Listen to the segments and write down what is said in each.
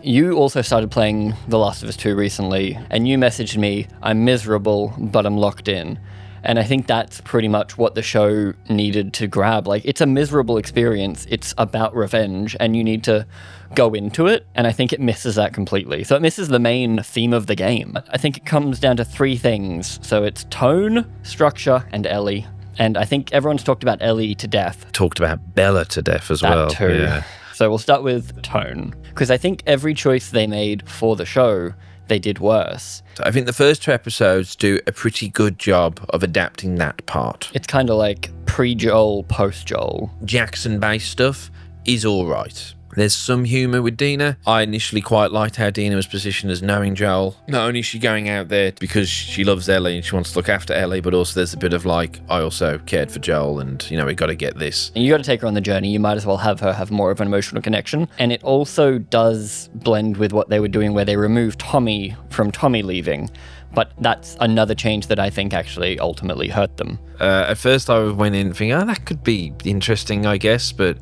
You also started playing The Last of Us 2 recently, and you messaged me, I'm miserable, but I'm locked in. And I think that's pretty much what the show needed to grab. Like, it's a miserable experience. It's about revenge, and you need to go into it. And I think it misses that completely. So it misses the main theme of the game. I think it comes down to 3 things. So it's tone, structure, and Ellie. And I think everyone's talked about Ellie to death. Talked about Bella to death as well. That too. Yeah. So we'll start with tone. Because I think every choice they made for the show, they did worse. I think the first 2 episodes do a pretty good job of adapting that part. It's kind of like pre-Joel, post-Joel. Jackson-based stuff is all right. There's some humour with Dina. I initially quite liked how Dina was positioned as knowing Joel. Not only is she going out there because she loves Ellie and she wants to look after Ellie, but also there's a bit of like, I also cared for Joel and, you know, we got to get this. And you got to take her on the journey. You might as well have her have more of an emotional connection. And it also does blend with what they were doing where they removed Tommy from Tommy leaving. But that's another change that I think actually ultimately hurt them. At first I went in thinking, oh, that could be interesting, I guess, but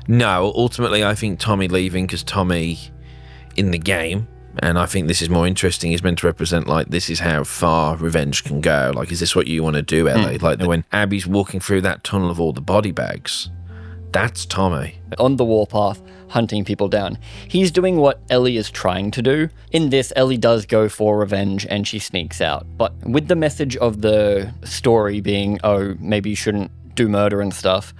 no, ultimately I think Tommy leaving, because Tommy in the game, and I think this is more interesting, is meant to represent like, this is how far revenge can go. Like, is this what you want to do, Ellie? Like when Abby's walking through that tunnel of all the body bags, that's Tommy. On the warpath, hunting people down. He's doing what Ellie is trying to do. In this, Ellie does go for revenge and she sneaks out. But with the message of the story being, oh, maybe you shouldn't do murder and stuff,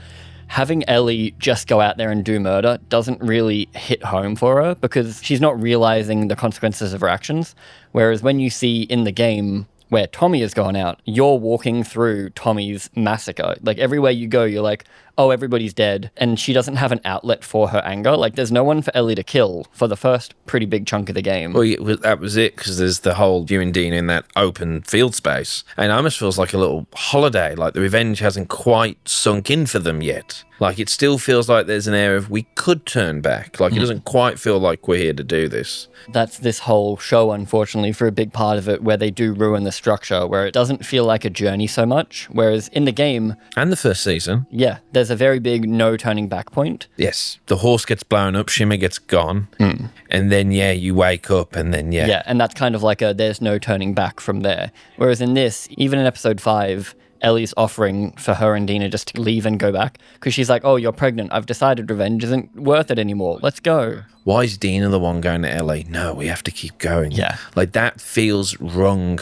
having Ellie just go out there and do murder doesn't really hit home for her because she's not realizing the consequences of her actions. Whereas when you see in the game where Tommy has gone out, you're walking through Tommy's massacre. Like, everywhere you go, you're like, oh, everybody's dead. And she doesn't have an outlet for her anger. Like, there's no one for Ellie to kill for the first pretty big chunk of the game. Well, yeah, that was it, because there's the whole you and Dean in that open field space. And it almost feels like a little holiday, like the revenge hasn't quite sunk in for them yet. Like, it still feels like there's an air of we could turn back. Like, it doesn't quite feel like we're here to do this. That's this whole show, unfortunately, for a big part of it, where they do ruin the structure, where it doesn't feel like a journey so much. Whereas in the game... And the first season. Yeah, there's a very big no turning back point. Yes. The horse gets blown up, Shimmer gets gone. And then, yeah, you wake up and then, yeah. Yeah, and that's kind of like a there's no turning back from there. Whereas in this, even in episode 5... Ellie's offering for her and Dina just to leave and go back because she's like, oh, you're pregnant. I've decided revenge isn't worth it anymore. Let's go. Why is Dina the one going to Ellie? No, we have to keep going. Yeah. Like, that feels wrong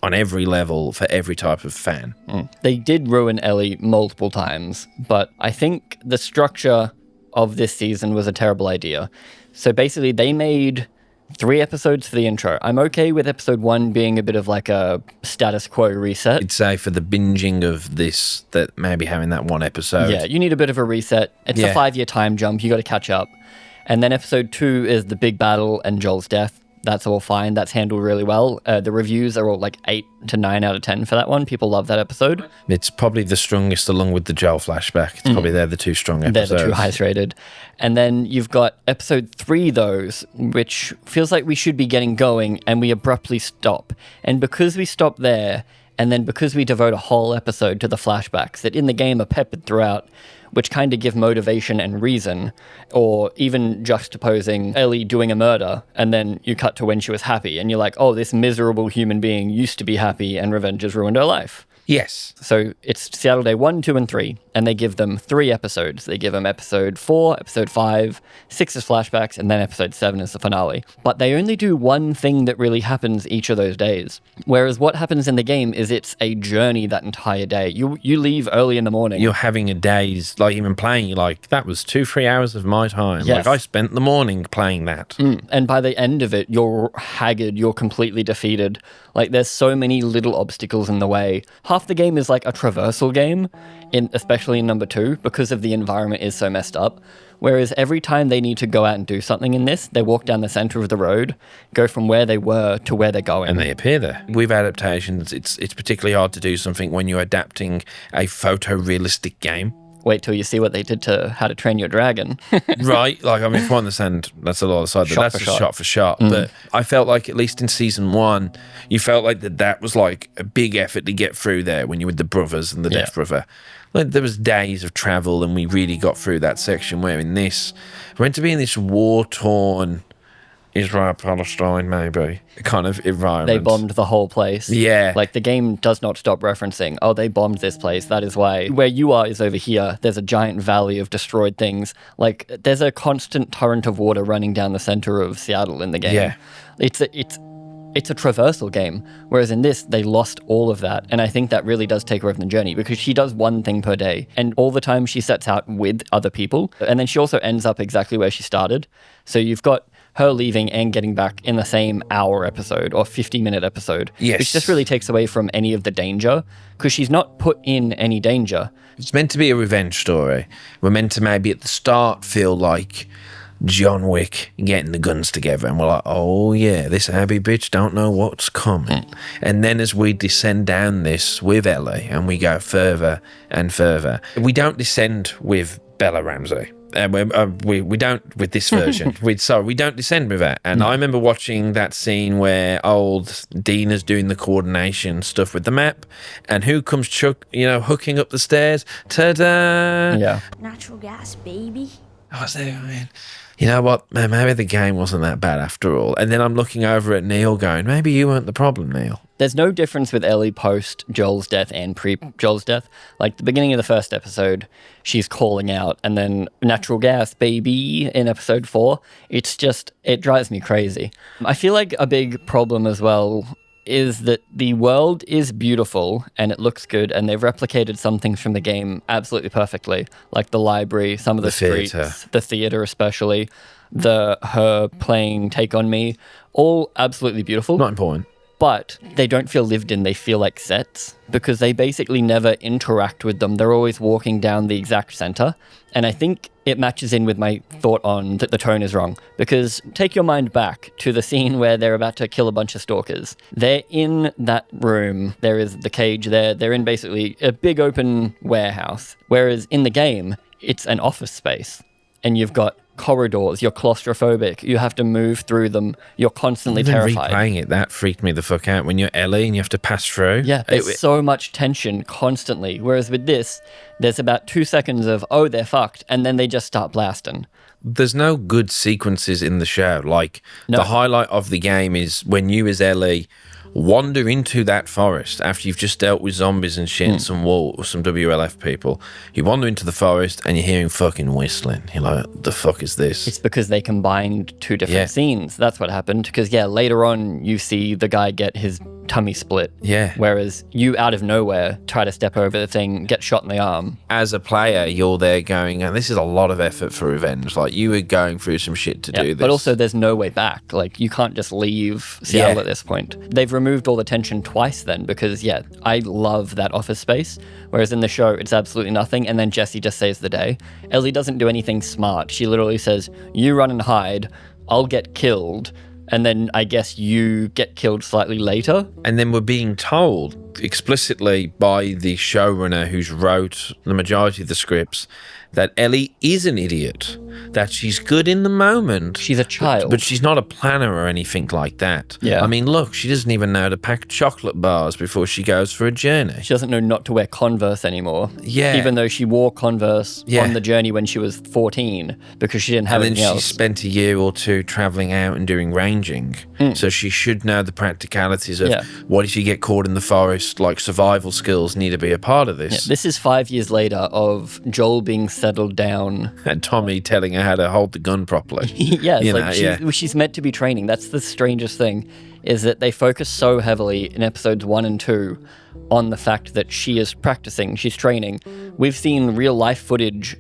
on every level for every type of fan. They did ruin Ellie multiple times, but I think the structure of this season was a terrible idea. So basically, they made 3 episodes for the intro. I'm okay with episode 1 being a bit of like a status quo reset. I'd say for the binging of this, that maybe having that 1 episode. Yeah, you need a bit of a reset. It's a 5-year time jump. You got to catch up. And then episode 2 is the big battle and Joel's death. That's all fine. That's handled really well. The reviews are all like 8 to 9 out of 10 for that one. People love that episode. It's probably the strongest along with the Joel flashback. It's probably they're the 2 strong episodes. They're the 2 highest rated. And then you've got episode 3, those, which feels like we should be getting going and we abruptly stop. And because we stop there, and then because we devote a whole episode to the flashbacks that in the game are peppered throughout, which kind of give motivation and reason, or even juxtaposing Ellie doing a murder, and then you cut to when she was happy, and you're like, oh, this miserable human being used to be happy, and revenge has ruined her life. Yes. So it's Seattle Day 1, 2, and 3, and they give them 3 episodes. They give them episode 4, episode 5, 6 is flashbacks, and then episode 7 is the finale. But they only do one thing that really happens each of those days. Whereas what happens in the game is it's a journey that entire day. You leave early in the morning. You're having a day's, like, even playing, you're like, that was 2-3 hours of my time. Yes. Like, I spent the morning playing that. And by the end of it, you're haggard, you're completely defeated. Like, there's so many little obstacles in the way. Half the game is like a traversal game, especially in number 2, because of the environment is so messed up. Whereas every time they need to go out and do something in this, they walk down the center of the road, go from where they were to where they're going. And they appear there. With adaptations, it's particularly hard to do something when you're adapting a photorealistic game. Wait till you see what they did to How to Train Your Dragon. Right, like, I mean, if I understand, that's a lot aside, but that's just shot for shot. But I felt like, at least in season 1, you felt like that was like a big effort to get through there when you were with the brothers and the deaf brother. Like, there was days of travel and we really got through that section, where in this, we're meant to be in this war-torn Israel, Palestine, maybe kind of environment. They bombed the whole place. Yeah. Like, the game does not stop referencing, oh, they bombed this place. That is why where you are is over here. There's a giant valley of destroyed things. Like, there's a constant torrent of water running down the center of Seattle in the game. Yeah. It's a traversal game, whereas in this, they lost all of that. And I think that really does take her over the journey, because she does one thing per day. And all the time she sets out with other people. And then she also ends up exactly where she started. So you've got her leaving and getting back in the same hour episode or 50-minute episode. Yes. Which just really takes away from any of the danger, because she's not put in any danger. It's meant to be a revenge story. We're meant to maybe at the start feel like John Wick getting the guns together, and we're like, oh yeah, this Abby bitch don't know what's coming. And then as we descend down this with Ellie and we go further and further, we don't descend with Bella Ramsey. We don't with this version. we don't descend with that. And I remember watching that scene where old Dina's doing the coordination stuff with the map, and who comes hooking up the stairs? Ta-da! Yeah. Natural gas, baby. I was there, man. You know what? Maybe the game wasn't that bad after all. And then I'm looking over at Neil going, maybe you weren't the problem, Neil. There's no difference with Ellie post Joel's death and pre Joel's death. Like, the beginning of the first episode, she's calling out, and then natural gas, baby, in episode 4. It's just, it drives me crazy. I feel like a big problem as well is that the world is beautiful and it looks good, and they've replicated some things from the game absolutely perfectly, like the library, some of the streets, the theater especially, her playing Take On Me, all absolutely beautiful. Not important. But they don't feel lived in, they feel like sets, because they basically never interact with them. They're always walking down the exact center. And I think it matches in with my thought on that the tone is wrong. Because take your mind back to the scene where they're about to kill a bunch of stalkers. They're in that room. There is the cage there. They're in basically a big open warehouse. Whereas in the game, it's an office space. And you've got corridors, you're claustrophobic, you have to move through them, you're constantly terrified. Replaying it, that freaked me the fuck out when you're Ellie and you have to pass through. Yeah, there's so much tension constantly. Whereas with this, there's about 2 seconds of, oh, they're fucked, and then they just start blasting. There's no good sequences in the show. Like, the highlight of the game is when you as Ellie wander into that forest after you've just dealt with zombies and shit and some WLF people. You wander into the forest and you're hearing fucking whistling. You're like, the fuck is this? It's because they combined 2 different scenes. That's what happened. Because, later on you see the guy get his tummy split. Yeah. Whereas you, out of nowhere, try to step over the thing, get shot in the arm. As a player, you're there going, this is a lot of effort for revenge. Like, you were going through some shit to do this. But also, there's no way back. Like, you can't just leave Seattle at this point. They've removed all the tension twice then, because, I love that office space. Whereas in the show, it's absolutely nothing. And then Jesse just saves the day. Ellie doesn't do anything smart. She literally says, you run and hide, I'll get killed. And then I guess you get killed slightly later. And then we're being told explicitly by the showrunner who's wrote the majority of the scripts that Ellie is an idiot, that she's good in the moment. She's a child. But she's not a planner or anything like that. Yeah. I mean, look, she doesn't even know how to pack chocolate bars before she goes for a journey. She doesn't know not to wear Converse anymore. Yeah. Even though she wore Converse on the journey when she was 14 because she didn't have anything else. And then she spent a year or 2 travelling out and doing ranging. So she should know the practicalities of what if you get caught in the forest, like survival skills need to be a part of this. Yeah, this is 5 years later of Joel being settled down. And Tommy telling her how to hold the gun properly. She's meant to be training. That's the strangest thing, is that they focus so heavily in episodes 1 and 2 on the fact that she is practicing, she's training. We've seen real life footage,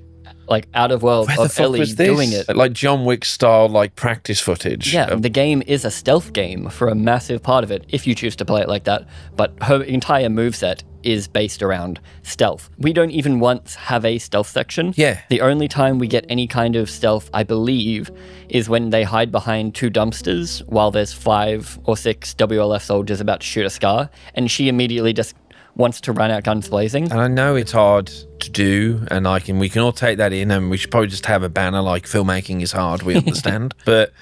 like out of world, of Ellie doing it. Like John Wick style, like practice footage. Yeah, the game is a stealth game for a massive part of it, if you choose to play it like that. But her entire moveset is based around stealth. We don't even once have a stealth section. Yeah. The only time we get any kind of stealth, I believe, is when they hide behind 2 dumpsters while there's 5 or 6 WLF soldiers about to shoot a Scar, and she immediately just wants to run out guns blazing. And I know it's hard to do, and we can all take that in, and we should probably just have a banner like filmmaking is hard, we understand. But,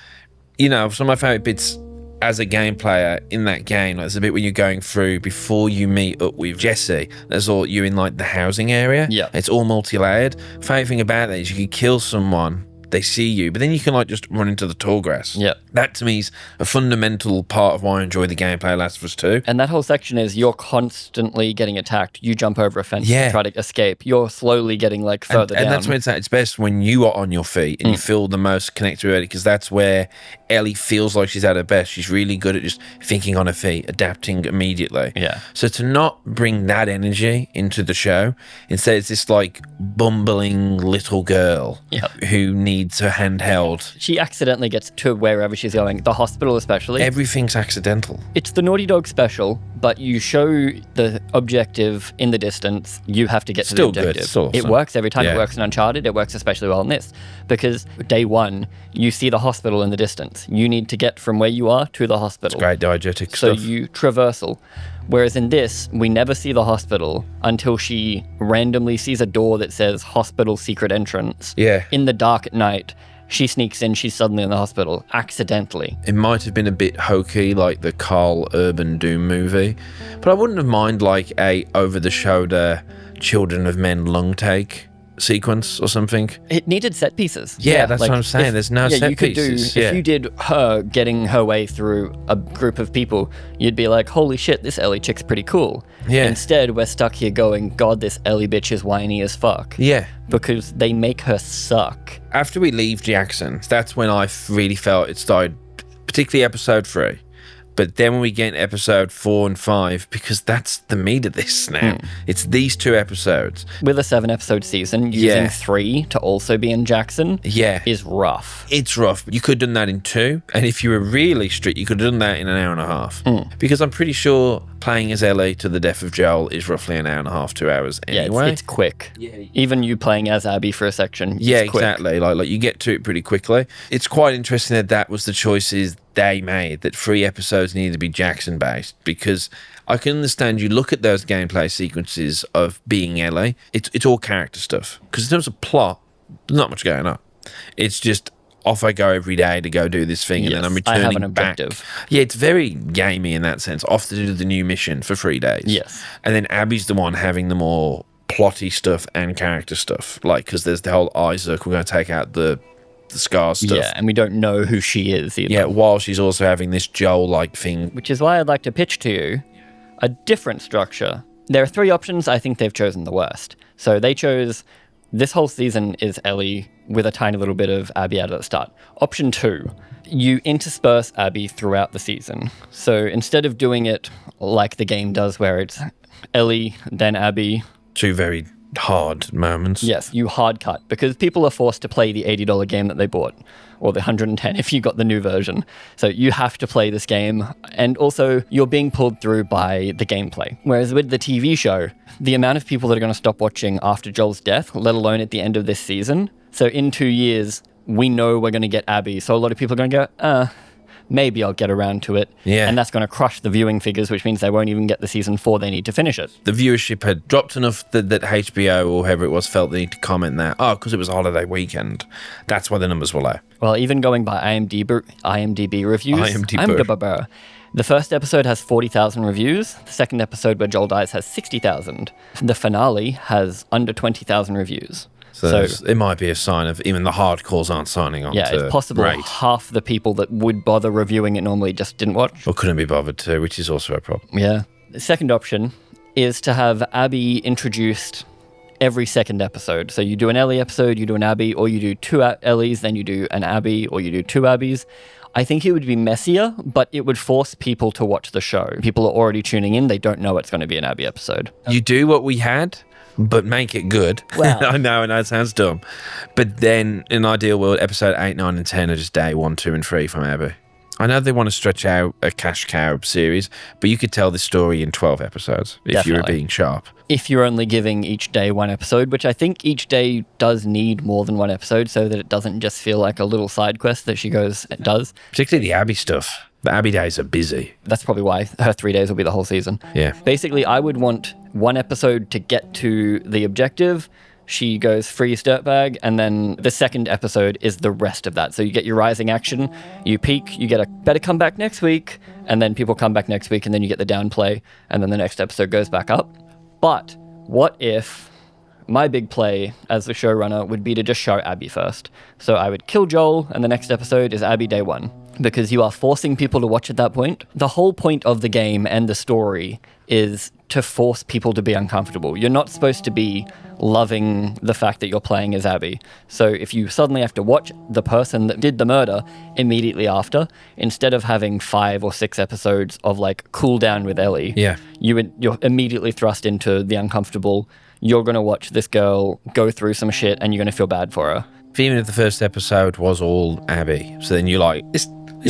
some of my favourite bits as a game player in that game, like, there's a bit when you're going through before you meet up with Jesse. There's all you in like the housing area. Yeah. It's all multi-layered. Favorite thing about that is you can kill someone they see you, but then you can like just run into the tall grass. Yeah. That to me is a fundamental part of why I enjoy the gameplay of Last of Us 2. And that whole section is you're constantly getting attacked. You jump over a fence to try to escape. You're slowly getting like further down. And that's when it's best when you are on your feet and you feel the most connected with Ellie, because that's where Ellie feels like she's at her best. She's really good at just thinking on her feet, adapting immediately. Yeah. So to not bring that energy into the show, instead it's this like bumbling little girl who needs her hand held. She accidentally gets to wherever she's going, the hospital especially. Everything's accidental. It's the Naughty Dog special, but you show the objective in the distance. You have to get to the objective. Still awesome. It works every time. It works in Uncharted. It works especially well in this, because day one, you see the hospital in the distance. You need to get from where you are to the hospital. It's great diegetic So stuff. you traversal. Whereas in this, we never see the hospital until she randomly sees a door that says hospital secret entrance. Yeah. In the dark at night, she sneaks in, she's suddenly in the hospital, accidentally. It might have been a bit hokey, like the Carl Urban Doom movie, but I wouldn't have mind like a over-the-shoulder Children of Men lung take sequence or something. It needed set pieces. Yeah, that's what I'm saying. There's no set pieces. If you did her getting her way through a group of people, you'd be like, holy shit, this Ellie chick's pretty cool. Yeah. Instead, we're stuck here going, God, this Ellie bitch is whiny as fuck. Yeah. Because they make her suck. After we leave Jackson, that's when I really felt it started, particularly episode 3. But then when we get into episode 4 and 5, because that's the meat of this now. It's these 2 episodes. With a 7-episode season, using 3 to also be in Jackson is rough. It's rough. You could have done that in 2. And if you were really strict, you could have done that in an hour and a half. Because I'm pretty sure playing as Ellie to the death of Joel is roughly an hour and a half, 2 hours anyway. Yeah, it's quick. Even you playing as Abby for a section, it's quick. Exactly. Like you get to it pretty quickly. It's quite interesting that was the choices they made, that 3 episodes needed to be Jackson based, because I can understand you look at those gameplay sequences of being Ellie, it's all character stuff, because in terms of plot, there's not much going on. It's just off I go every day to go do this thing, and then I'm returning I have an back. objective. Yeah, it's very gamey in that sense, off to do the new mission for 3 days. Yes. And then Abby's the one having the more plotty stuff and character stuff, like, because there's the whole Isaac, we're going to take out the Scar stuff. Yeah, and we don't know who she is either. Yeah, while she's also having this Joel-like thing. Which is why I'd like to pitch to you a different structure. There are 3 options. I think they've chosen the worst. So they chose, this whole season is Ellie with a tiny little bit of Abby out at the start. Option 2, you intersperse Abby throughout the season. So instead of doing it like the game does, where it's Ellie, then Abby. 2 very hard moments. Yes, you hard cut, because people are forced to play the $80 game that they bought, or the $110 if you got the new version. So you have to play this game, and also you're being pulled through by the gameplay. Whereas with the TV show, the amount of people that are going to stop watching after Joel's death, let alone at the end of this season. So in 2 years, we know we're going to get Abby. So a lot of people are going to go, maybe I'll get around to it. Yeah. And that's going to crush the viewing figures, which means they won't even get the season 4 they need to finish it. The viewership had dropped enough that HBO or whoever it was felt they need to comment that, because it was a holiday weekend. That's why the numbers were low. Well, even going by IMDb reviews, the first episode has 40,000 reviews. The second episode, where Joel dies, has 60,000. The finale has under 20,000 reviews. So it might be a sign of even the hardcores aren't signing on. Yeah, to it's possible rate. half the people that would bother reviewing it normally just didn't watch. Or couldn't be bothered to, which is also a problem. Yeah. The second option is to have Abby introduced every second episode. So you do an Ellie episode, you do an Abby, or you do 2 Ellies, then you do an Abby, or you do 2 Abbies. I think it would be messier, but it would force people to watch the show. People are already tuning in. They don't know it's going to be an Abby episode. You do what we had, but make it good. Wow. I know it sounds dumb. But then, in an ideal world, episode 8, 9, and 10 are just day 1, 2, and 3 from Abby. I know they want to stretch out a cash cow series, but you could tell this story in 12 episodes if you were being sharp. If you're only giving each day 1 episode, which I think each day does need more than 1 episode so that it doesn't just feel like a little side quest that she does. Particularly the Abby stuff. The Abby days are busy. That's probably why her 3 days will be the whole season. Yeah. Basically, I would want 1 episode to get to the objective. She goes freeze dirtbag, and then the second episode is the rest of that. So you get your rising action, you peak, you get a better come back next week, and then people come back next week, and then you get the downplay, and then the next episode goes back up. But what if my big play as the showrunner would be to just show Abby first. So I would kill Joel, and the next episode is Abby day one. Because you are forcing people to watch at that point. The whole point of the game and the story is to force people to be uncomfortable. You're not supposed to be loving the fact that you're playing as Abby. So if you suddenly have to watch the person that did the murder immediately after, instead of having 5 or 6 episodes of like cool down with Ellie, you're immediately thrust into the uncomfortable. You're going to watch this girl go through some shit and you're going to feel bad for her. Even if the first episode was all Abby, so then you're like, this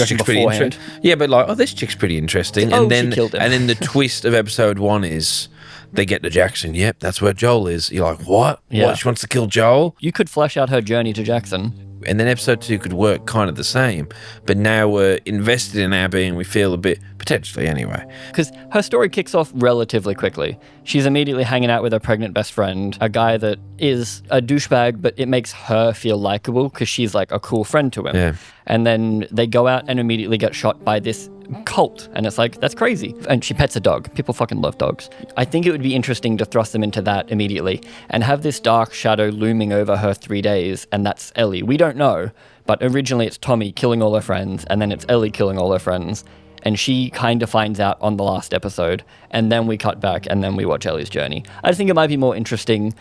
chick's pretty interesting. Yeah, but like, this chick's pretty interesting. Oh, and then she killed him. And then the twist of episode 1 is they get to Jackson. Yep, that's where Joel is. You're like, what? Yeah. What? She wants to kill Joel? You could flesh out her journey to Jackson. And then episode 2 could work kind of the same. But now we're invested in Abby and we feel a bit, potentially anyway. Because her story kicks off relatively quickly. She's immediately hanging out with her pregnant best friend, a guy that is a douchebag, but it makes her feel likable because she's like a cool friend to him. Yeah. And then they go out and immediately get shot by this cult. And it's like, that's crazy. And she pets a dog. People fucking love dogs. I think it would be interesting to thrust them into that immediately and have this dark shadow looming over her 3 days. And that's Ellie. We don't know, but originally it's Tommy killing all her friends, and then it's Ellie killing all her friends. And she kind of finds out on the last episode, and then we cut back, and then we watch Ellie's journey. I think it might be more interesting,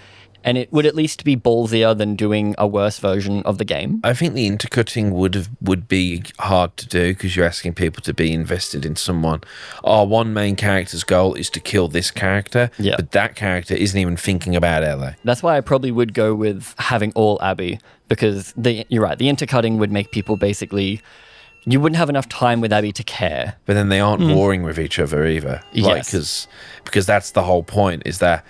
and it would at least be ballsier than doing a worse version of the game. I think the intercutting would be hard to do because you're asking people to be invested in someone. One main character's goal is to kill this character, but that character isn't even thinking about Ellie. That's why I probably would go with having all Abby, because you're right, the intercutting would make people basically... You wouldn't have enough time with Abby to care. But then they aren't warring with each other either. Like, Yes. because that's the whole point, is that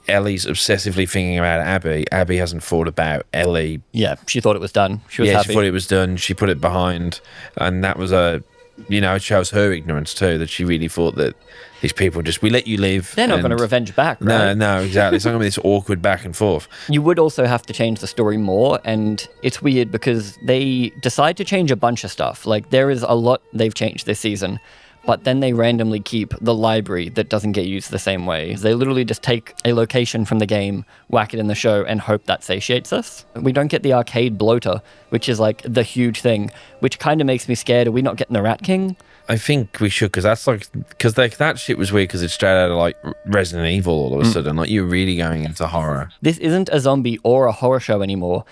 Ellie's obsessively thinking about Abby. Abby hasn't thought about Ellie. Yeah, she thought it was done. She was happy. She thought it was done. She put it behind. And that was it shows her ignorance too, that she really thought that these people we let you live. They're not going to revenge back, right? No, exactly. It's not going to be this awkward back and forth. You would also have to change the story more, and it's weird because they decide to change a bunch of stuff. Like, there is a lot they've changed this season, but then they randomly keep the library that doesn't get used the same way. They literally just take a location from the game, whack it in the show, and hope that satiates us. We don't get the arcade bloater, which is like the huge thing, which kind of makes me scared. Are we not getting the Rat King? I think we should, because that shit was weird because it's straight out of like Resident Evil all of a sudden. Like, you're really going into horror. This isn't a zombie or a horror show anymore,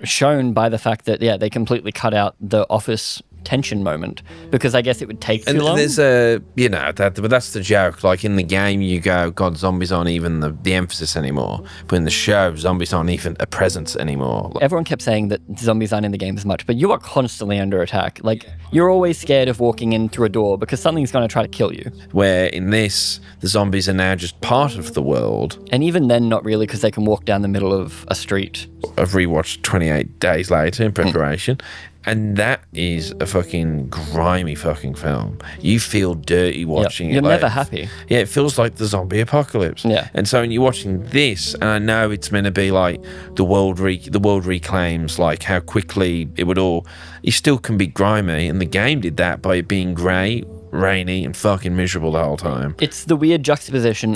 shown by the fact that, they completely cut out the office tension moment, because I guess it would take too long. There's but that's the joke. Like, in the game, you go, God, zombies aren't even the emphasis anymore. But in the show, zombies aren't even a presence anymore. Everyone kept saying that zombies aren't in the game as much, but you are constantly under attack. Like, you're always scared of walking in through a door because something's going to try to kill you. Where in this, the zombies are now just part of the world. And even then, not really, because they can walk down the middle of a street. I've rewatched 28 Days Later in preparation. And that is a fucking grimy fucking film. You feel dirty watching it. You're never happy. Yeah, it feels like the zombie apocalypse. Yeah. And so when you're watching this, and I know it's meant to be like the world reclaims, like how quickly it would all... You still can be grimy, and the game did that by it being grey, rainy, and fucking miserable the whole time. It's the weird juxtaposition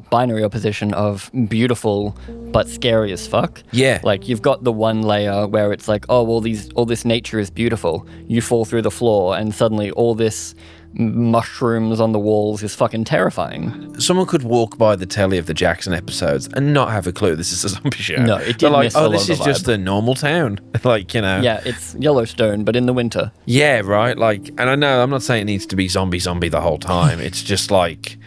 binary opposition of beautiful but scary as fuck. Yeah. Like, you've got the one layer where it's like, all this nature is beautiful. You fall through the floor and suddenly all this mushrooms on the walls is fucking terrifying. Someone could walk by the telly of the Jackson episodes and not have a clue this is a zombie show. No, it did miss a lot of the this is vibe. just a normal town. Like, Yeah, it's Yellowstone, but in the winter. Yeah, right. Like, and I know I'm not saying it needs to be zombie the whole time. It's just like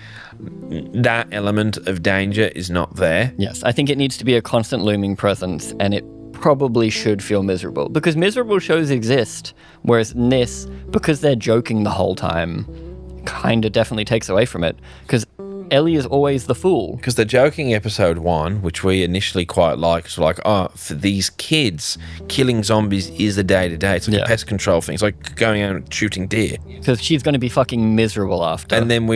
that element of danger is not there. Yes, I think it needs to be a constant looming presence, and it probably should feel miserable, because miserable shows exist, whereas in this, because they're joking the whole time, kind of definitely takes away from it, because Ellie is always the fool. Because the joking episode 1, which we initially quite liked, was like, for these kids, killing zombies is a day-to-day. It's like a pest control thing. It's like going out and shooting deer. Because she's going to be fucking miserable after. And then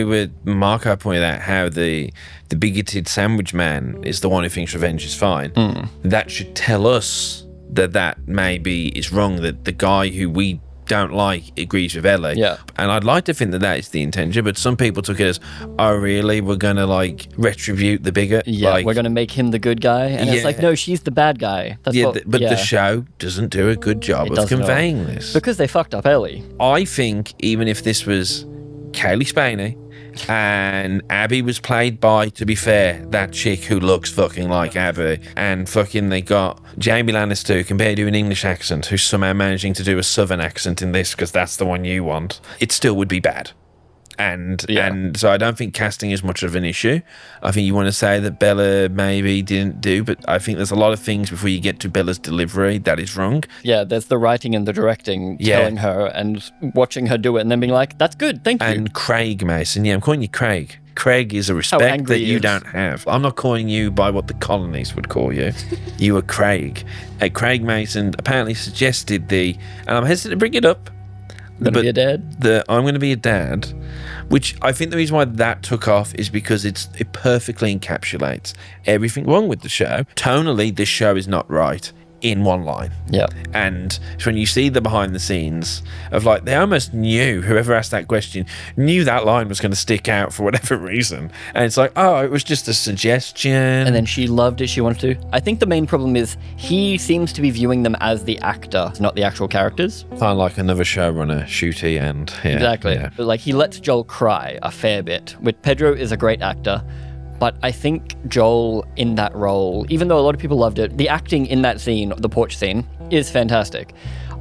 Marco pointed out how the bigoted sandwich man is the one who thinks revenge is fine. That should tell us that maybe is wrong, that the guy who we don't like agrees with Ellie. Yeah. And I'd like to think that is the intention, but some people took it as, oh, really? We're going to, like, retribute the bigot? Yeah, like, we're going to make him the good guy. And it's like, no, she's the bad guy. That's but the show doesn't do a good job of conveying this. Because they fucked up Ellie. I think even if this was Kaylee Spaney and Abby was played by, to be fair, that chick who looks fucking like Abby, and fucking they got Jamie Lannister who can barely do an English accent, who's somehow managing to do a southern accent in this because that's the one you want, it still would be bad. And so I don't think casting is much of an issue. I think you want to say that Bella maybe didn't do, but I think there's a lot of things before you get to Bella's delivery that is wrong. Yeah, there's the writing and the directing telling her and watching her do it and then being like, that's good, thank you. And Craig Mason, I'm calling you Craig. Craig is a respect that you don't have. I'm not calling you by what the colonies would call you. You are Craig. Craig Mason apparently suggested and I'm hesitant to bring it up, I'm going to be a dad, which I think the reason why that took off is because it perfectly encapsulates everything wrong with the show. Tonally, this show is not right in one line. Yeah. And when you see the behind the scenes of, like, they almost knew, whoever asked that question knew that line was going to stick out for whatever reason. And it's like, oh, it was just a suggestion. And then she loved it, she wanted to. I think the main problem is he seems to be viewing them as the actor, not the actual characters. Kind of like another showrunner, shooty and... Yeah, exactly. Yeah. But, like, he lets Joel cry a fair bit. Pedro is a great actor. But I think Joel in that role, even though a lot of people loved it, the acting in that scene, the porch scene, is fantastic.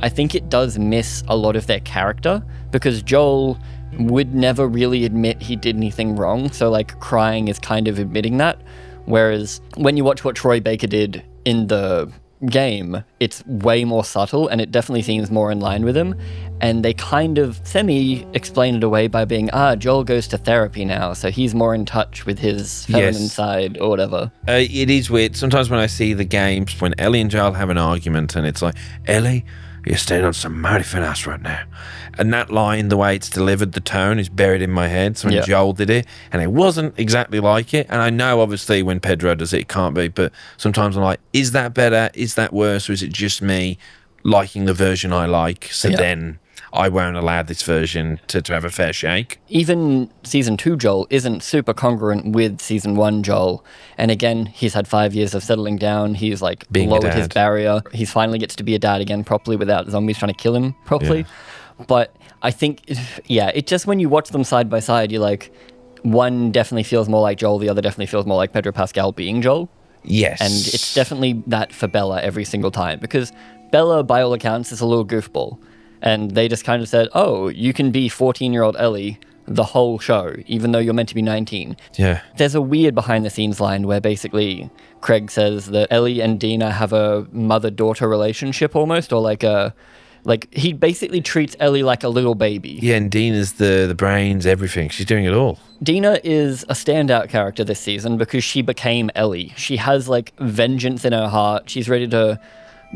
I think it does miss a lot of their character because Joel would never really admit he did anything wrong. So, like, crying is kind of admitting that. Whereas when you watch what Troy Baker did in the game, it's way more subtle and it definitely seems more in line with him. And they kind of semi-explain it away by being, Joel goes to therapy now, so he's more in touch with his feminine side or whatever. It is weird. Sometimes when I see the games, when Ellie and Joel have an argument and it's like, Ellie, you're staying on some mighty thin ass right now. And that line, the way it's delivered, the tone is buried in my head. So when Joel did it, and it wasn't exactly like it. And I know, obviously, when Pedro does it, it can't be. But sometimes I'm like, is that better? Is that worse? Or is it just me liking the version I like? So then I won't allow this version to have a fair shake. Even Season 2 Joel isn't super congruent with Season 1 Joel. And again, he's had 5 years of settling down. He's, like, lowered his barrier. He finally gets to be a dad again properly without zombies trying to kill him properly. Yeah. But I think, it just, when you watch them side by side, you're like, one definitely feels more like Joel, the other definitely feels more like Pedro Pascal being Joel. Yes. And it's definitely that for Bella every single time. Because Bella, by all accounts, is a little goofball. And they just kind of said, oh, you can be 14-year-old Ellie the whole show, even though you're meant to be 19. Yeah. There's a weird behind-the-scenes line where basically Craig says that Ellie and Dina have a mother-daughter relationship almost, or like he basically treats Ellie like a little baby. Yeah, and Dina's the brains, everything. She's doing it all. Dina is a standout character this season because she became Ellie. She has, like, vengeance in her heart. She's ready to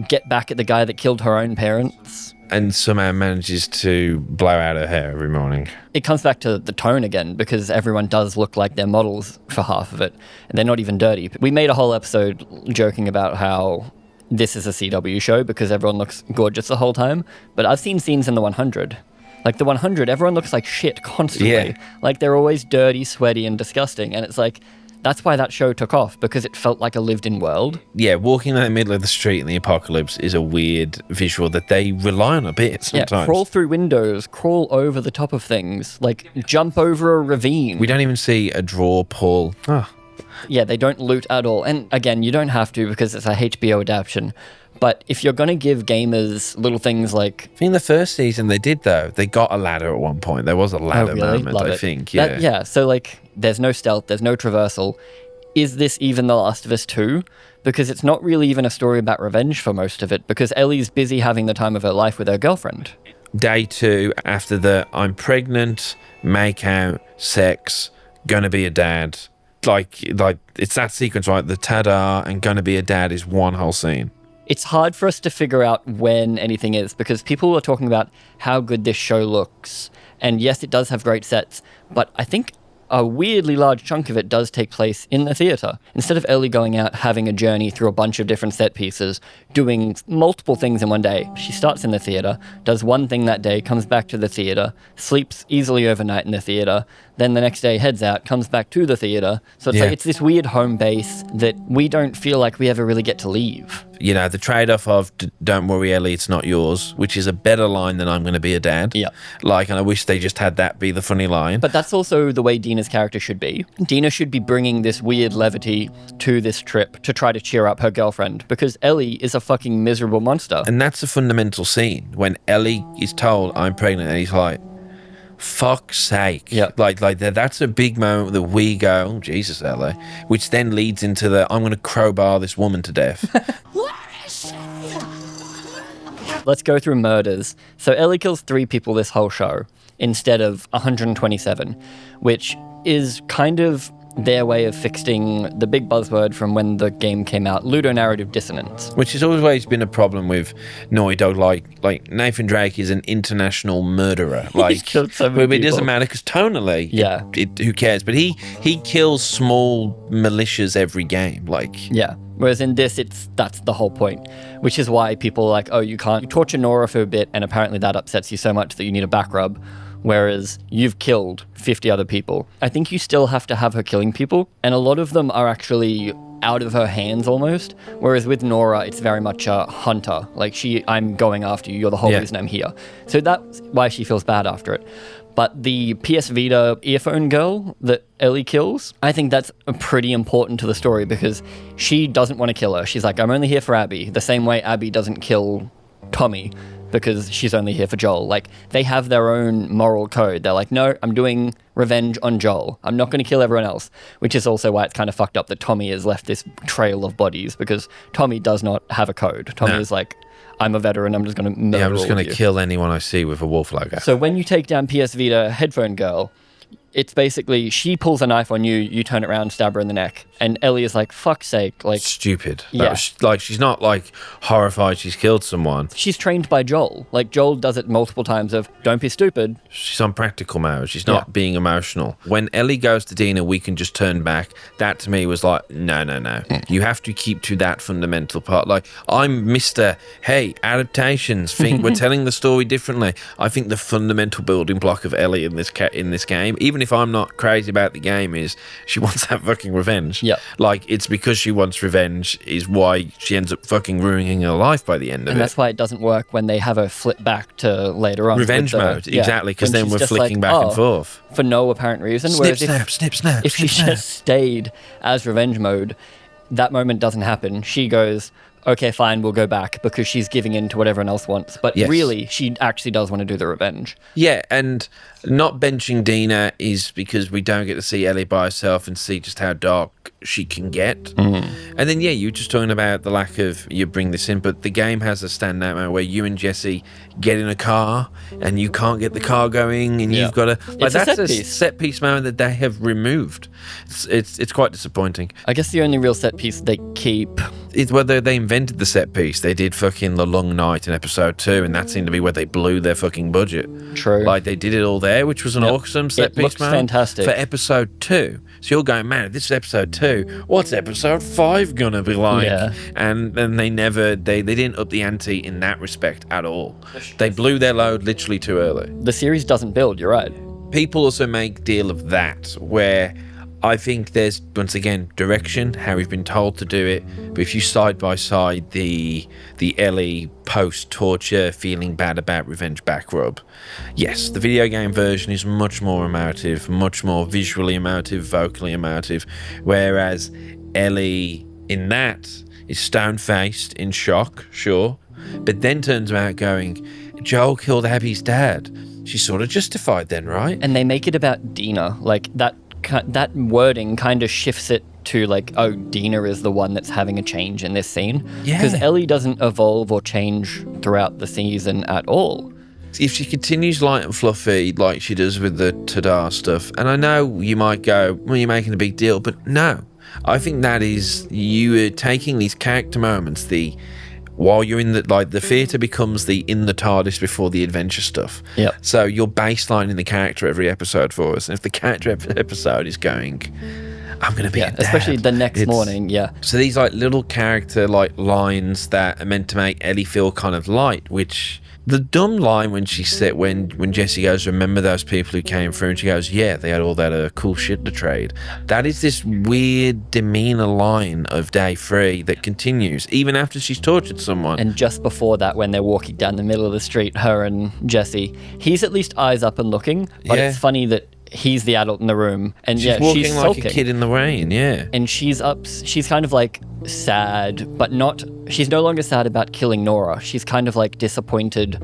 get back at the guy that killed her own parents. And somehow manages to blow out her hair every morning. It comes back to the tone again, because everyone does look like they're models for half of it, and they're not even dirty. We made a whole episode joking about how this is a CW show because everyone looks gorgeous the whole time, but I've seen scenes in the 100. Like, the 100, everyone looks like shit constantly. Yeah. Like, they're always dirty, sweaty, and disgusting, and it's like, that's why that show took off, because it felt like a lived-in world. Yeah, walking in the middle of the street in the apocalypse is a weird visual that they rely on a bit sometimes. Yeah, crawl through windows, crawl over the top of things, like jump over a ravine. We don't even see a draw pull. Yeah, they don't loot at all. And again, you don't have to because it's a HBO adaptation. But if you're going to give gamers little things like... I think the first season they did, though. They got a ladder at one point. There was a ladder moment, I think. Yeah. So, like, there's no stealth. There's no traversal. Is this even The Last of Us 2? Because it's not really even a story about revenge for most of it, because Ellie's busy having the time of her life with her girlfriend. Day 2, after the I'm pregnant, make out, sex, gonna be a dad. Like it's that sequence, right? The ta-da and gonna be a dad is one whole scene. It's hard for us to figure out when anything is, because people are talking about how good this show looks. And yes, it does have great sets, but I think a weirdly large chunk of it does take place in the theatre. Instead of Ellie going out having a journey through a bunch of different set pieces, doing multiple things in one day, she starts in the theatre, does one thing that day, comes back to the theatre, sleeps easily overnight in the theatre, then the next day heads out, comes back to the theatre. So it's like it's this weird home base that we don't feel like we ever really get to leave. You know, the trade-off of don't worry, Ellie, it's not yours, which is a better line than I'm going to be a dad. Yeah. Like, and I wish they just had that be the funny line. But that's also the way Dina's character should be. Dina should be bringing this weird levity to this trip to try to cheer up her girlfriend, because Ellie is a fucking miserable monster. And that's a fundamental scene. When Ellie is told, I'm pregnant, and he's like, fuck's sake. Yeah. Like that's a big moment that we go, oh, Jesus, Ellie. Which then leads into the, I'm going to crowbar this woman to death. Let's go through murders. So Ellie kills 3 people this whole show instead of 127, which is kind of their way of fixing the big buzzword from when the game came out, Ludonarrative Dissonance. Which has always been a problem with Naughty Dog. Like Nathan Drake is an international murderer. Like, He's killed so many it doesn't people. matter because tonally, who cares? But he kills small militias every game. Like, Yeah. Whereas in this, that's the whole point, which is why people are like, oh, you can't torture Nora for a bit, and apparently that upsets you so much that you need a back rub, whereas you've killed 50 other people. I think you still have to have her killing people, and a lot of them are actually out of her hands almost, whereas with Nora, it's very much a hunter. Like, I'm going after you, you're the whole reason I'm here. So that's why she feels bad after it. But the PS Vita earphone girl that Ellie kills, I think that's pretty important to the story because she doesn't want to kill her. She's like, I'm only here for Abby, the same way Abby doesn't kill Tommy because she's only here for Joel. Like, they have their own moral code. They're like, no, I'm doing revenge on Joel. I'm not going to kill everyone else, which is also why it's kind of fucked up that Tommy has left this trail of bodies because Tommy does not have a code. Tommy is like, I'm a veteran, I'm just going to murder yeah, I'm just all of going you. to kill anyone I see with a wolf logo. So when you take down PS Vita headphone girl, it's basically she pulls a knife on you, you turn it around, stab her in the neck, and Ellie is like, fuck's sake, like, Stupid. Yeah. Like, she's not like horrified she's killed someone. she's trained by Joel. Like, Joel does it multiple times of, don't be stupid. She's on practical mode. She's not being emotional. When Ellie goes to Dina, we can just turn back. That to me was like, no. You have to keep to that fundamental part. Like, I'm Mr. Hey, adaptations. Think we're telling the story differently. I think the fundamental building block of Ellie in this game, even if I'm not crazy about the game, is she wants that fucking revenge. Yeah. Like, it's because she wants revenge is why she ends up fucking ruining her life by the end of And it. that's why it doesn't work when they have her flip back to later on. Revenge with the- mode, exactly, because when then she's we're just flicking like, back and "Oh," forth. for no apparent reason. Snip, Whereas snap, snip, snap. if she snip, snap. just stayed as revenge mode, that moment doesn't happen. She goes, okay, fine, we'll go back because she's giving in to what everyone else wants. But Yes. really, she actually does want to do the revenge. Yeah, and not benching Dina is because we don't get to see Ellie by herself and see just how dark she can get. And then, yeah, you're just talking about the lack of, you bring this in, but the game has a standout moment where you and Jesse get in a car and you can't get the car going and you've got to... Like, It's a that's set piece. set piece moment that they have removed. It's quite disappointing. I guess the only real set piece they keep... It's whether they invented the set piece. They did fucking The Long Night in episode 2, and that seemed to be where they blew their fucking budget. True. Like, they did it all there, which was an awesome set It piece looks moment fantastic. for episode 2. So you're going, man, this is episode 2. What's episode 5 gonna be like? Yeah. And then they didn't up the ante in that respect at all. They blew their load literally too early. The series doesn't build, you're right. People also make deal of that, where I think there's, once again, direction, how we've been told to do it. But if you side by side the Ellie post-torture feeling bad about revenge back rub, yes, the video game version is much more emotive, much more visually emotive, vocally emotive, whereas Ellie in that is stone-faced, in shock, sure, but then turns around going, Joel killed Abby's dad. She's sort of justified then, right? And they make it about Dina. Like, that wording kind of shifts it to like, oh, Dina is the one that's having a change in this scene. Yeah. Because Ellie doesn't evolve or change throughout the season at all. If she continues light and fluffy like she does with the Tadar stuff, and I know you might go, well, you're making a big deal, but no. I think that is, you are taking these character moments, while you're in the theatre becomes the in the TARDIS before the adventure stuff. Yep. So you're baselining the character every episode for us. And if the character episode is going, I'm going to be a dad. Especially the next morning, So these like little character like lines that are meant to make Ellie feel kind of light, which the dumb line when she said when Jessie goes, remember those people who came through, and she goes, yeah, they had all that cool shit to trade. That is this weird demeanor line of day 3 that continues even after she's tortured someone. And just before that, when they're walking down the middle of the street, her and Jessie, he's at least eyes up and looking, but it's funny that he's the adult in the room, and she's walking she's like sulking. a kid in the rain, and she's kind of like sad, but she's no longer sad about killing Nora. She's kind of like disappointed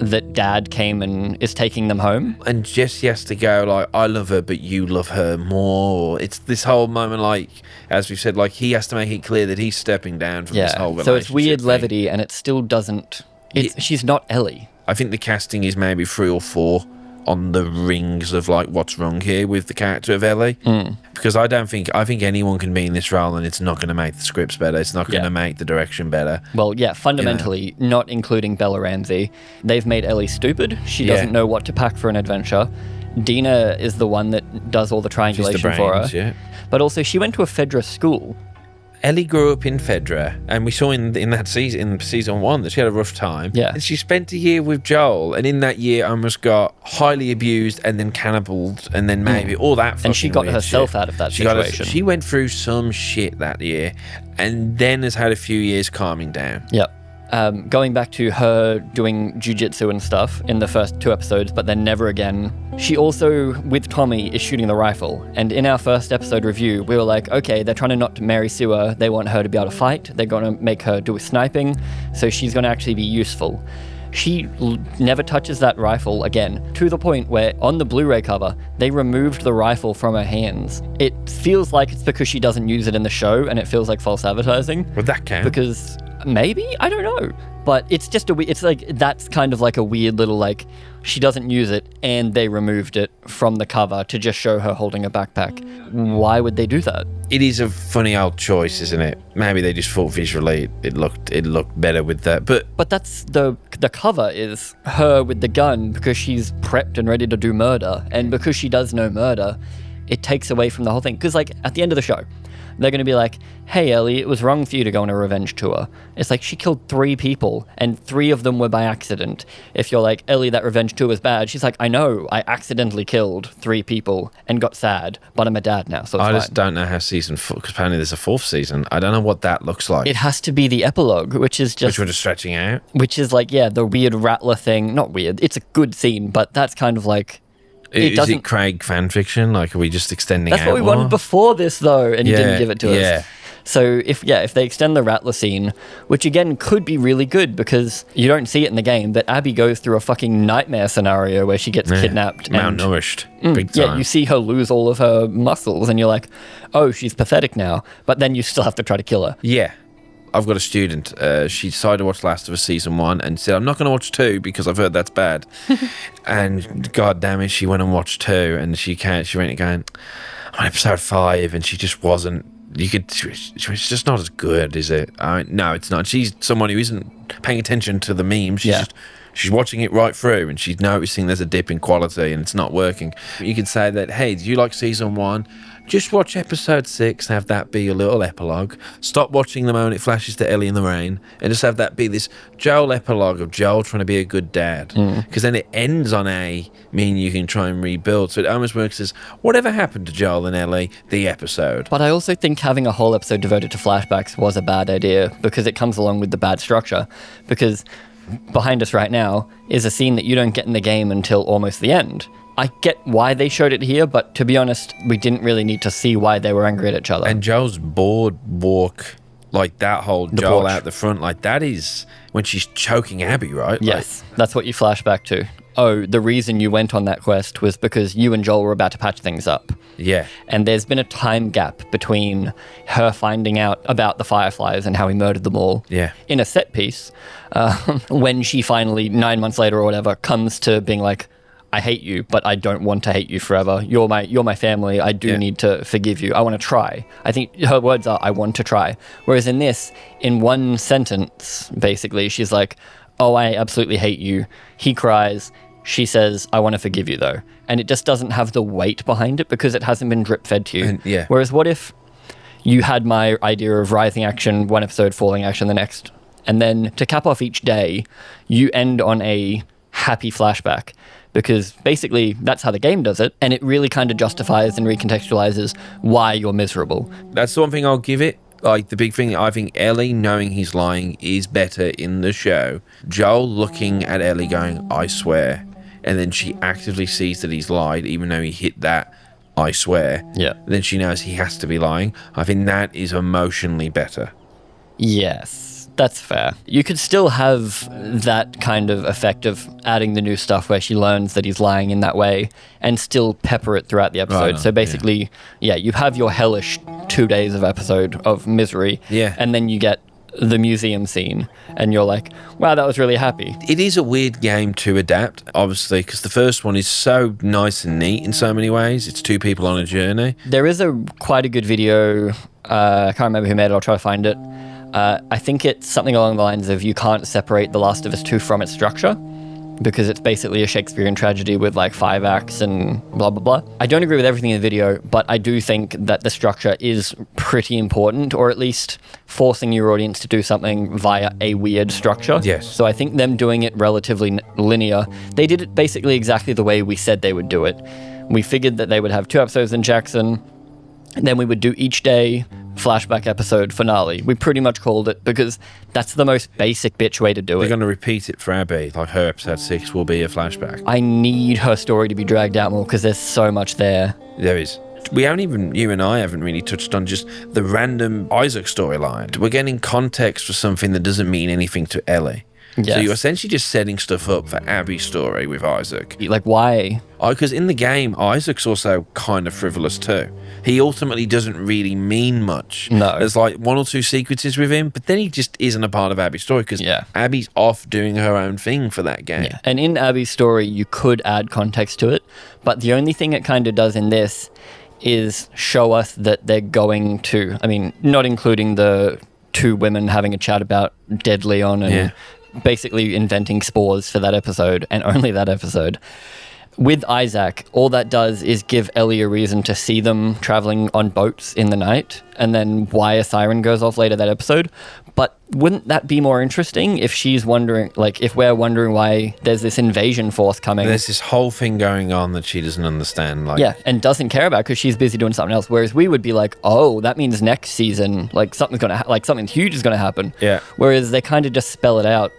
that Dad came and is taking them home. And Jessie has to go like, I love her, but you love her more. It's this whole moment, like, as we've said, like, he has to make it clear that he's stepping down from this whole relationship. So it's weird thing. levity, and it still doesn't... She's not Ellie. I think the casting is maybe 3 or 4 on the rings of like what's wrong here with the character of Ellie, because I think anyone can be in this role and it's not going to make the scripts better, it's not going to make the direction better. Well, fundamentally, not including Bella Ramsey, they've made Ellie stupid. She doesn't know what to pack for an adventure. Dina is the one that does all the triangulation for her, but also she went to a Fedra school. Ellie grew up in Fedra, and we saw in that season, in season 1, that she had a rough time. Yeah. And she spent a year with Joel, and in that year almost got highly abused and then cannibaled, and then maybe all that fucking And she got weird herself shit. out of that situation. She went through some shit that year, and then has had a few years calming down. Yep. Going back to her doing jujitsu and stuff in the first 2 episodes, but then never again. She also, with Tommy, is shooting the rifle. And in our first episode review, we were like, okay, they're trying to not Mary Sue her. They want her to be able to fight. They're going to make her do sniping. So she's going to actually be useful. She never touches that rifle again, to the point where on the Blu-ray cover, they removed the rifle from her hands. It feels like it's because she doesn't use it in the show, and it feels like false advertising. Would that count? Because maybe? I don't know. But it's just it's like, that's kind of like a weird little, like, she doesn't use it, and they removed it from the cover to just show her holding a backpack. Why would they do that? It is a funny old choice, isn't it? Maybe they just thought visually it looked better with that. But that's the cover is her with the gun because she's prepped and ready to do murder, and because she does no murder, it takes away from the whole thing. Because like at the end of the show, they're going to be like, hey, Ellie, it was wrong for you to go on a revenge tour. It's like she killed 3 people, and 3 of them were by accident. If you're like, Ellie, that revenge tour was bad, she's like, I know, I accidentally killed 3 people and got sad, but I'm a dad now, so it's I fine. just don't know how season 4, because apparently there's a 4th season. I don't know what that looks like. It has to be the epilogue, which is just... Which we're just stretching out. Which is like, the weird Rattler thing. Not weird, it's a good scene, but that's kind of like... Is it Craig fan fiction? Like, are we just extending That's out what we more? wanted before this, though, and you didn't give it to us. So if they extend the Rattler scene, which again could be really good because you don't see it in the game, but Abby goes through a fucking nightmare scenario where she gets kidnapped. Malnourished. Big time. Yeah, you see her lose all of her muscles and you're like, oh, she's pathetic now. But then you still have to try to kill her. Yeah. I've got a student. She decided to watch Last of Us season 1 and said, I'm not going to watch 2 because I've heard that's bad. And god damn it, she went and watched 2 and she went going, I'm on episode 5, and she just wasn't. It's just not as good, is it? No, it's not. She's someone who isn't paying attention to the memes. She's watching it right through, and she's noticing there's a dip in quality and it's not working. You could say that, hey, do you like season 1? Just watch episode 6 and have that be your little epilogue. Stop watching the moment it flashes to Ellie in the rain and just have that be this Joel epilogue of Joel trying to be a good dad. Because then it ends on meaning you can try and rebuild. So it almost works as whatever happened to Joel and Ellie, the episode. But I also think having a whole episode devoted to flashbacks was a bad idea because it comes along with the bad structure. Because behind us right now is a scene that you don't get in the game until almost the end. I get why they showed it here, but to be honest, we didn't really need to see why they were angry at each other. And Joel's boardwalk, like that whole Joel porch out the front, like that is when she's choking Abby, right? Yes, that's what you flash back to. Oh, the reason you went on that quest was because you and Joel were about to patch things up. Yeah. And there's been a time gap between her finding out about the Fireflies and how he murdered them all. Yeah. In a set piece, when she finally, 9 months later or whatever, comes to being like, I hate you, but I don't want to hate you forever. You're my family. I do need to forgive you. I want to try. I think her words are, I want to try. Whereas in this, in one sentence, basically, she's like, oh, I absolutely hate you. He cries. She says, I want to forgive you, though. And it just doesn't have the weight behind it because it hasn't been drip-fed to you. Whereas what if you had my idea of rising action, one episode, falling action the next, and then to cap off each day, you end on a happy flashback? Because basically that's how the game does it, and it really kind of justifies and recontextualizes why you're miserable. That's the one thing I'll give it. Like, the big thing, I think Ellie knowing he's lying is better in the show. Joel looking at Ellie going, I swear, and then she actively sees that he's lied, even though he hit that, I swear. Yeah. Then she knows he has to be lying. I think that is emotionally better. Yes, that's fair. You could still have that kind of effect of adding the new stuff where she learns that he's lying in that way and still pepper it throughout the episode. So basically, you have your hellish 2 days of episode of misery, and then you get the museum scene, and you're like, wow, that was really happy. It is a weird game to adapt, obviously, because the first one is so nice and neat in so many ways. It's two people on a journey. There is quite a good video. I can't remember who made it. I'll try to find it. I think it's something along the lines of you can't separate The Last of Us 2 from its structure because it's basically a Shakespearean tragedy with like 5 acts and blah, blah, blah. I don't agree with everything in the video, but I do think that the structure is pretty important, or at least forcing your audience to do something via a weird structure. Yes. So I think them doing it relatively linear, they did it basically exactly the way we said they would do it. We figured that they would have 2 episodes in Jackson, and then we would do each day flashback episode finale. We pretty much called it because that's the most basic bitch way to do it. We're going to repeat it for Abby. Like, her episode 6 will be a flashback. I need her story to be dragged out more because there's so much there. There is. We haven't even, you and I haven't really touched on just the random Isaac storyline. We're getting context for something that doesn't mean anything to Ellie. Yes. So you're essentially just setting stuff up for Abby's story with Isaac. Like, why? Because in the game, Isaac's also kind of frivolous too. He ultimately doesn't really mean much. No. There's like 1 or 2 sequences with him, but then he just isn't a part of Abby's story because Abby's off doing her own thing for that game. Yeah. And in Abby's story, you could add context to it, but the only thing it kind of does in this is show us that they're going to, I mean, not including the 2 women having a chat about Dead Leon and basically inventing spores for that episode and only that episode. With Isaac, all that does is give Ellie a reason to see them traveling on boats in the night, and then why a siren goes off later that episode. But wouldn't that be more interesting if she's wondering, like, if we're wondering why there's this invasion force coming? There's this whole thing going on that she doesn't understand. Like, yeah, and doesn't care about because she's busy doing something else. Whereas we would be like, oh, that means next season, like, something's gonna, like, something huge is gonna happen. Yeah. Whereas they kind of just spell it out.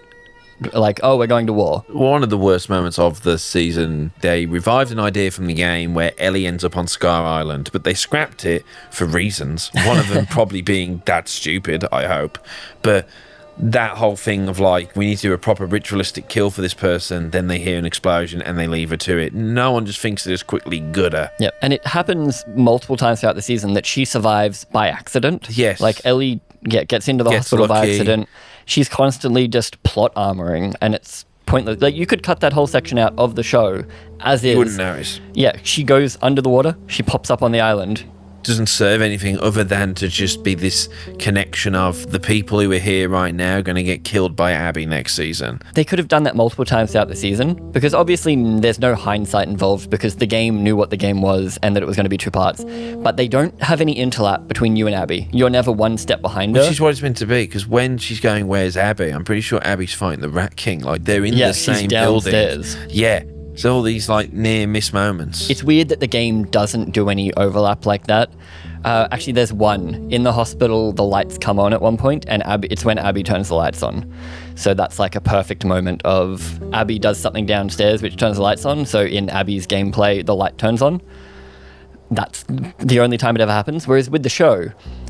Like, oh, we're going to war. One of the worst moments of the season, they revived an idea from the game where Ellie ends up on Scar Island, but they scrapped it for reasons. One of them probably being that stupid, I hope. But that whole thing of like, we need to do a proper ritualistic kill for this person, then they hear an explosion and they leave her to it. No one just thinks to just quickly gut her. Yeah, and it happens multiple times throughout the season that she survives by accident. Yes. Like, Ellie gets into the hospital by accident. She's constantly just plot armoring, and it's pointless. Like, you could cut that whole section out of the show as is. You wouldn't notice. Yeah, she goes under the water, she pops up on the island. Doesn't serve anything other than to just be this connection of the people who are here right now are going to get killed by Abby next season. They could have done that multiple times throughout the season, because obviously there's no hindsight involved because the game knew what the game was and that it was going to be 2 parts. But they don't have any interlap between you and Abby. You're never one step behind her. Which is what it's meant to be, because when she's going, where's Abby? I'm pretty sure Abby's fighting the Rat King. Like, they're in the same building. Yeah. So all these like near miss moments. It's weird that the game doesn't do any overlap like that. Actually, there's one. In the hospital, the lights come on at one point, and it's when Abby turns the lights on. So that's like a perfect moment of Abby does something downstairs which turns the lights on. So in Abby's gameplay, the light turns on. That's the only time it ever happens. Whereas with the show,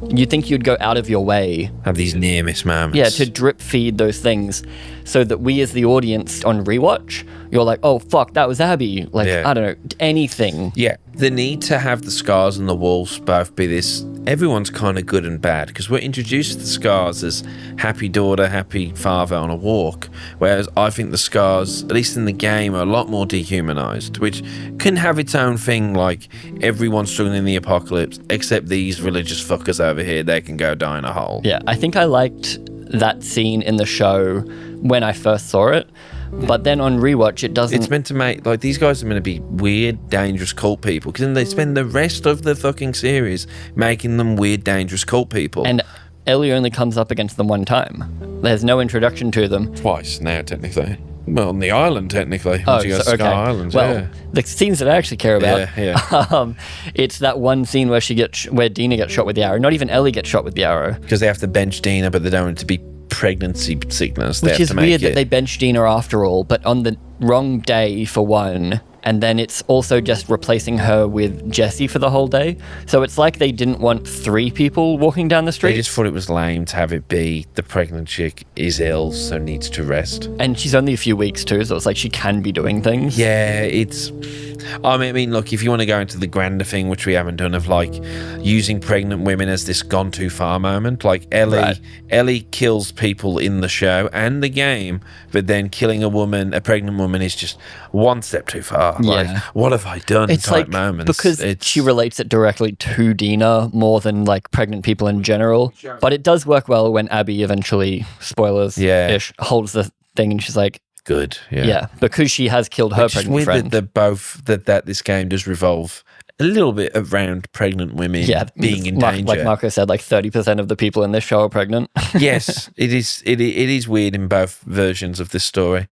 you'd think you'd go out of your way. Have these near miss moments. Yeah, to drip feed those things so that we as the audience on rewatch, you're like, oh, fuck, that was Abby. Like, I don't know, anything. Yeah, the need to have the scars on the walls both be this everyone's kind of good and bad, because we're introduced to the Scars as happy daughter, happy father on a walk, whereas I think the Scars, at least in the game, are a lot more dehumanized, which can have its own thing, like everyone's struggling in the apocalypse except these religious fuckers over here. They can go die in a hole. Yeah, I think I liked that scene in the show when I first saw it, but then on rewatch it doesn't. It's meant to make, like, these guys are meant to be weird, dangerous cult people, because then they spend the rest of the fucking series making them weird, dangerous cult people. And Ellie only comes up against them one time. There's no introduction to them. Twice now, technically. Well, on the island, technically. Oh, Once you go to so, okay. Scar Island, Well, yeah. the scenes that I actually care about, it's that one scene where where Dina gets shot with the arrow. Not even Ellie gets shot with the arrow. Because they have to bench Dina, but they don't want it to be pregnancy sickness. They Which have is to make weird it. that they bench Dina after all, but on the wrong day for one. And then it's also just replacing her with Jesse for the whole day. So it's like they didn't want 3 people walking down the street. They just thought it was lame to have it be the pregnant chick is ill, so needs to rest. And she's only a few weeks too, so it's like she can be doing things. Yeah, it's... I mean, look, if you want to go into the grander thing, which we haven't done, of like using pregnant women as this gone too far moment, like Ellie kills people in the show and the game, but then killing a pregnant woman is just one step too far. Yeah. Like, what have I done? It's type like, moments. because she relates it directly to Dina more than like pregnant people in general. But it does work well when Abby eventually, spoilers-ish, holds the thing and she's like, good. yeah, because she has killed her pregnant friend. That this game does revolve a little bit around pregnant women being in danger. Like Marco said, like 30% of the people in this show are pregnant. Yes, it is. It is weird in both versions of this story.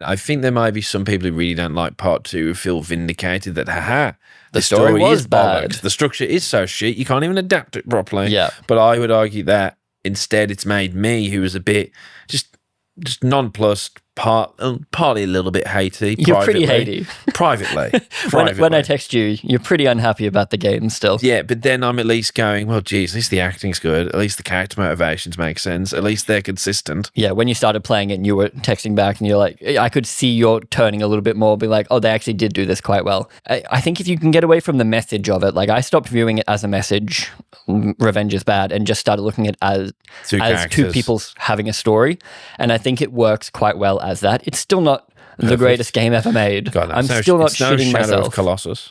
I think there might be some people who really don't like part 2 who feel vindicated that, the story was is bad. bollocks. The structure is so shit, you can't even adapt it properly. Yeah. But I would argue that instead it's made me, who was a bit just nonplussed, partly a little bit hatey. You're pretty hatey. Privately. When I text you, you're pretty unhappy about the game still. Yeah, but then I'm at least going, well, geez, at least the acting's good. At least the character motivations make sense. At least they're consistent. Yeah, when you started playing it and you were texting back and you're like, I could see you're turning a little bit more, be like, oh, they actually did do this quite well. I think if you can get away from the message of it, like I stopped viewing it as a message, revenge is bad, and just started looking at it as two people having a story. And I think it works quite well as that. It's still not the greatest game ever made. God, I'm still not shitting myself. Of Colossus.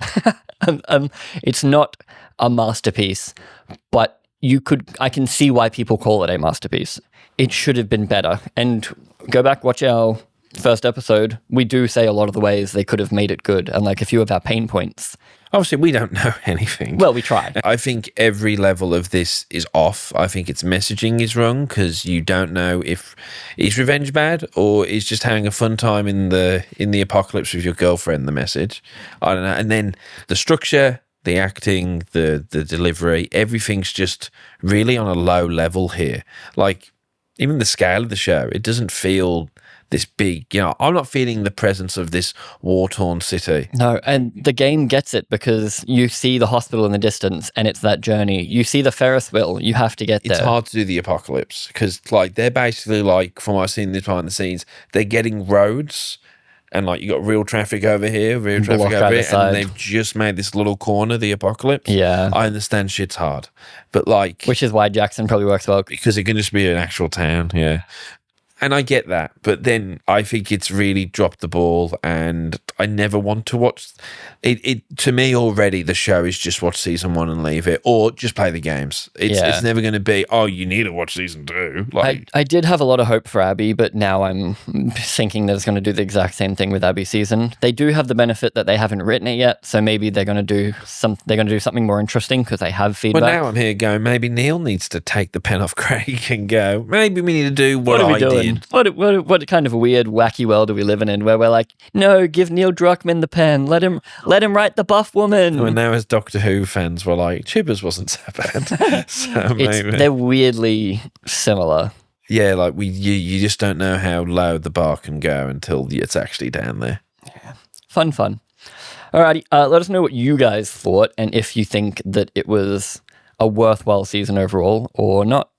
It's not a masterpiece, but I can see why people call it a masterpiece. It should have been better. And go back, watch our first episode. We do say a lot of the ways they could have made it good and like a few of our pain points. Obviously, we don't know anything. Well, we tried. I think every level of this is off. I think its messaging is wrong because you don't know if is revenge bad or is just having a fun time in the apocalypse with your girlfriend. The message, I don't know. And then the structure, the acting, the delivery, everything's just really on a low level here. Like even the scale of the show, it doesn't feel this big, I'm not feeling the presence of this war-torn city. No, and the game gets it because you see the hospital in the distance and it's that journey. You see the Ferris wheel, you have to get there. It's hard to do the apocalypse because like they're basically like, from what I've seen this behind the scenes, they're getting roads and like you got real traffic over here, real traffic over here, and they've just made this little corner, the apocalypse. Yeah. I understand shit's hard, but like... Which is why Jackson probably works well. Because it can just be an actual town, yeah. And I get that, but then I think it's really dropped the ball and I never want to watch it. To me already, the show is just watch season 1 and leave it or just play the games. It's never going to be, oh, you need to watch season 2. Like I did have a lot of hope for Abby, but now I'm thinking that it's going to do the exact same thing with Abby's season. They do have the benefit that they haven't written it yet, so maybe they're going to do something more interesting because they have feedback. Well, now I'm here going, maybe Neil needs to take the pen off Craig and go, maybe we need to do what are we I doing? did. What kind of a weird, wacky world are we living in where we're like, no, give Neil Druckmann the pen. Let him write the buff woman. Well, now as Doctor Who fans were like, Chibbers wasn't so bad. So maybe. They're weirdly similar. Yeah, like you just don't know how low the bar can go until it's actually down there. Yeah. Fun. Alrighty, let us know what you guys thought and if you think that it was a worthwhile season overall or not.